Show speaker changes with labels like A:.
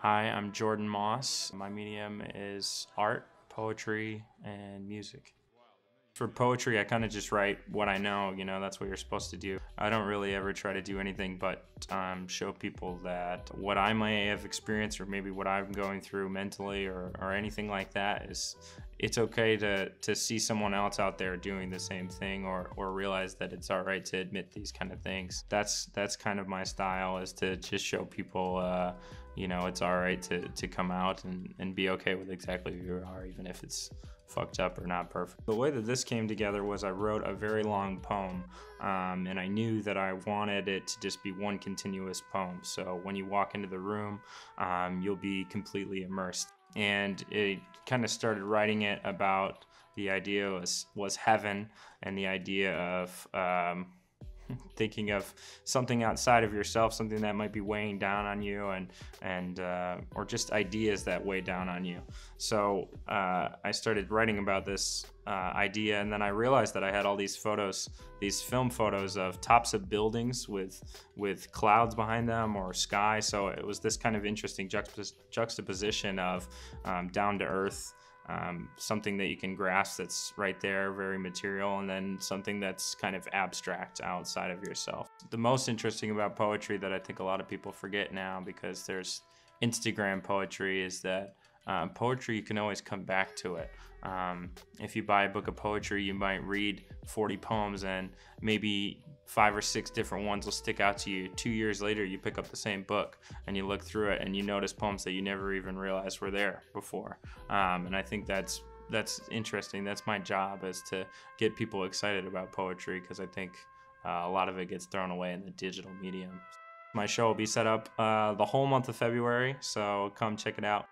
A: Hi, I'm Jordan Moss. My medium is art, poetry, and music. For poetry, I kind of just write what I know, that's what you're supposed to do. I don't really ever try to do anything but show people that what I may have experienced or maybe what I'm going through mentally or anything like that is it's okay to see someone else out there doing the same thing or realize that it's all right to admit these kind of things. That's kind of my style, is to just show people it's all right to come out and be okay with exactly who you are, even if it's fucked up or not perfect. The way that this came together was I wrote a very long poem, and I knew that I wanted it to just be one continuous poem. So when you walk into the room, you'll be completely immersed. And it kind of started writing it about the idea was heaven, and the idea of thinking of something outside of yourself, something that might be weighing down on you, and or just ideas that weigh down on you. So I started writing about this idea, and then I realized that I had all these photos, these film photos of tops of buildings with clouds behind them or sky. So it was this kind of interesting juxtaposition of down to earth, something that you can grasp that's right there, very material, and then something that's kind of abstract outside of yourself. The most interesting about poetry that I think a lot of people forget now, because there's Instagram poetry, is that poetry, you can always come back to it. If you buy a book of poetry, you might read 40 poems and maybe 5 or 6 different ones will stick out to you. 2 years later, you pick up the same book and you look through it and you notice poems that you never even realized were there before. And I think that's interesting. That's my job, is to get people excited about poetry, because I think a lot of it gets thrown away in the digital medium. My show will be set up the whole month of February, so come check it out.